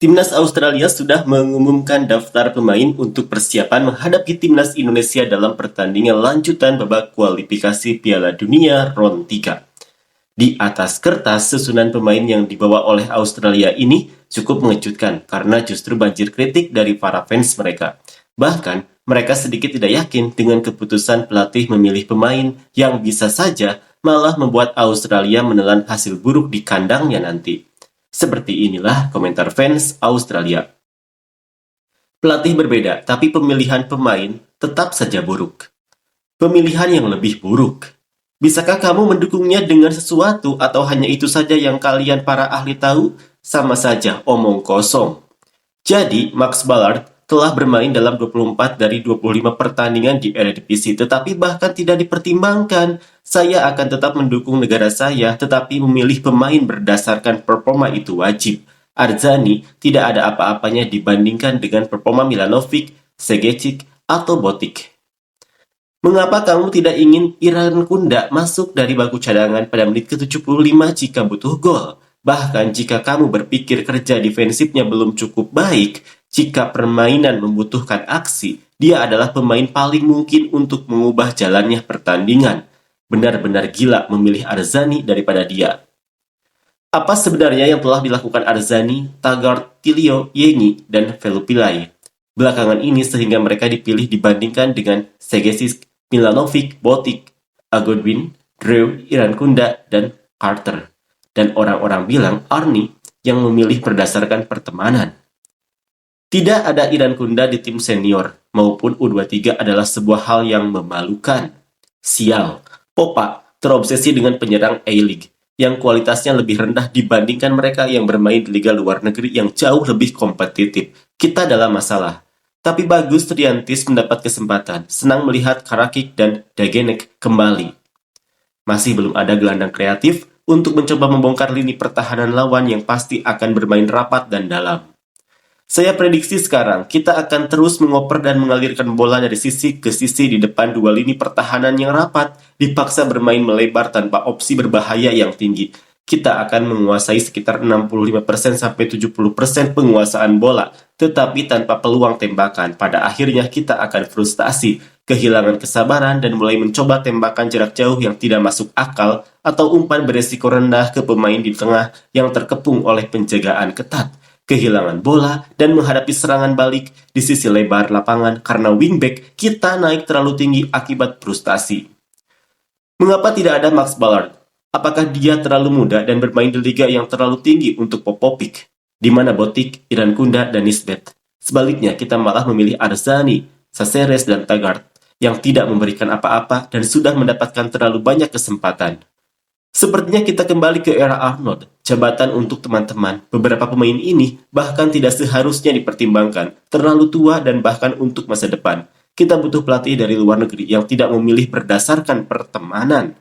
Timnas Australia sudah mengumumkan daftar pemain untuk persiapan menghadapi Timnas Indonesia dalam pertandingan lanjutan babak kualifikasi Piala Dunia Round 3. Di atas kertas, susunan pemain yang dibawa oleh Australia ini cukup mengejutkan karena justru banjir kritik dari para fans mereka. Bahkan, mereka sedikit tidak yakin dengan keputusan pelatih memilih pemain yang bisa saja malah membuat Australia menelan hasil buruk di kandangnya nanti. Seperti inilah komentar fans Australia. Pelatih berbeda, tapi pemilihan pemain tetap saja buruk. Pemilihan yang lebih buruk. Bisakah kamu mendukungnya dengan sesuatu atau hanya itu saja yang kalian para ahli tahu? Sama saja omong kosong. Jadi, Max Ballard telah bermain dalam 24 dari 25 pertandingan di Eredivisie, tetapi bahkan tidak dipertimbangkan. Saya akan tetap mendukung negara saya, tetapi memilih pemain berdasarkan performa itu wajib. Arzani tidak ada apa-apanya dibandingkan dengan performa Milanovic, Segecic, atau Botic. Mengapa kamu tidak ingin Irankunda masuk dari bangku cadangan pada menit ke-75 jika butuh gol? Bahkan jika kamu berpikir kerja defensifnya belum cukup baik, jika permainan membutuhkan aksi, dia adalah pemain paling mungkin untuk mengubah jalannya pertandingan. Benar-benar gila memilih Arzani daripada dia. Apa sebenarnya yang telah dilakukan Arzani, Taggart, Tilio, Yengi, dan Velupillai belakangan ini sehingga mereka dipilih dibandingkan dengan Segecic, Milanovic, Botic, Agodwin, Drew, Irankunda, dan Carter. Dan orang-orang bilang Arni yang memilih berdasarkan pertemanan. Tidak ada Irankunda di tim senior maupun U23 adalah sebuah hal yang memalukan. Sial, Popa terobsesi dengan penyerang A-League yang kualitasnya lebih rendah dibandingkan mereka yang bermain di liga luar negeri yang jauh lebih kompetitif. Kita dalam masalah. Tapi bagus Triantis mendapat kesempatan. Senang melihat Karakic dan Dagenek kembali. Masih belum ada gelandang kreatif untuk mencoba membongkar lini pertahanan lawan yang pasti akan bermain rapat dan dalam. Saya prediksi sekarang, kita akan terus mengoper dan mengalirkan bola dari sisi ke sisi di depan dua lini pertahanan yang rapat, dipaksa bermain melebar tanpa opsi berbahaya yang tinggi. Kita akan menguasai sekitar 65% sampai 70% penguasaan bola, tetapi tanpa peluang tembakan. Pada akhirnya kita akan frustasi, kehilangan kesabaran dan mulai mencoba tembakan jarak jauh yang tidak masuk akal atau umpan beresiko rendah ke pemain di tengah yang terkepung oleh penjagaan ketat. Kehilangan bola dan menghadapi serangan balik di sisi lebar lapangan karena wingback kita naik terlalu tinggi akibat frustasi. Mengapa tidak ada Max Ballard? Apakah dia terlalu muda dan bermain di liga yang terlalu tinggi untuk Popovic? Di mana Botic, Irankunda, dan Nisbet? Sebaliknya, kita malah memilih Arzani, Caceres, dan Taggart yang tidak memberikan apa-apa dan sudah mendapatkan terlalu banyak kesempatan. Sepertinya kita kembali ke era Arnold, jabatan untuk teman-teman. Beberapa pemain ini bahkan tidak seharusnya dipertimbangkan, terlalu tua dan bahkan untuk masa depan. Kita butuh pelatih dari luar negeri yang tidak memilih berdasarkan pertemanan.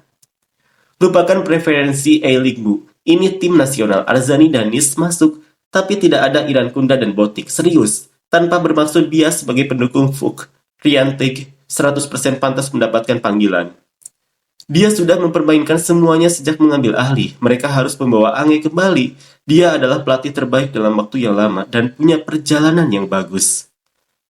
Lupakan preferensi A-League Bu. Ini tim nasional. Arzani dan Nis masuk, tapi tidak ada Irankunda dan Botic. Serius, tanpa bermaksud bias sebagai pendukung Fuk. Riantig 100% pantas mendapatkan panggilan. Dia sudah mempermainkan semuanya sejak mengambil alih. Mereka harus membawa Ange kembali. Dia adalah pelatih terbaik dalam waktu yang lama dan punya perjalanan yang bagus.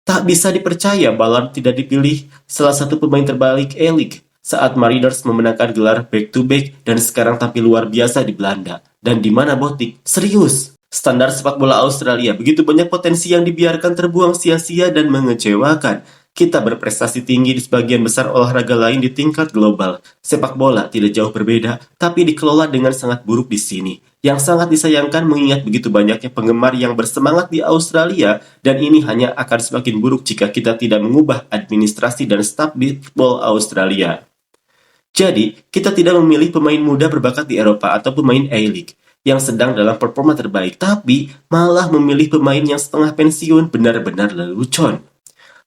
Tak bisa dipercaya Ballard tidak dipilih salah satu pemain terbaik A-League saat Mariners memenangkan gelar back-to-back dan sekarang tampil luar biasa di Belanda. Dan di mana Botic? Serius! Standar sepak bola Australia, begitu banyak potensi yang dibiarkan terbuang sia-sia dan mengecewakan. Kita berprestasi tinggi di sebagian besar olahraga lain di tingkat global. Sepak bola tidak jauh berbeda, tapi dikelola dengan sangat buruk di sini. Yang sangat disayangkan mengingat begitu banyaknya penggemar yang bersemangat di Australia, dan ini hanya akan semakin buruk jika kita tidak mengubah administrasi dan staf football Australia. Jadi, kita tidak memilih pemain muda berbakat di Eropa atau pemain A-League yang sedang dalam performa terbaik, tapi malah memilih pemain yang setengah pensiun benar-benar lelucon.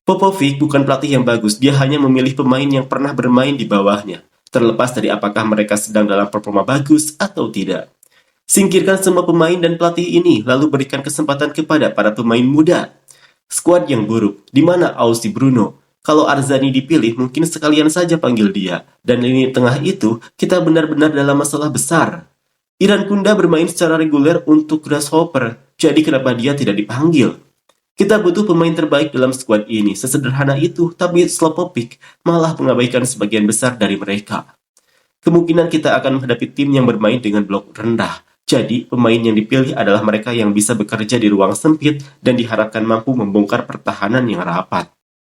Popovic bukan pelatih yang bagus, dia hanya memilih pemain yang pernah bermain di bawahnya, terlepas dari apakah mereka sedang dalam performa bagus atau tidak. Singkirkan semua pemain dan pelatih ini, lalu berikan kesempatan kepada para pemain muda. Skuad yang buruk, di mana Aussie Bruno? Kalau Arzani dipilih, mungkin sekalian saja panggil dia. Dan lini tengah itu, kita benar-benar dalam masalah besar. Irankunda bermain secara reguler untuk Grasshopper, Jadi kenapa dia tidak dipanggil? Kita butuh pemain terbaik dalam skuad ini. Sesederhana itu, tapi Slopovic malah mengabaikan sebagian besar dari mereka. Kemungkinan kita akan menghadapi tim yang bermain dengan blok rendah. Jadi, pemain yang dipilih adalah mereka yang bisa bekerja di ruang sempit dan diharapkan mampu membongkar pertahanan yang rapat.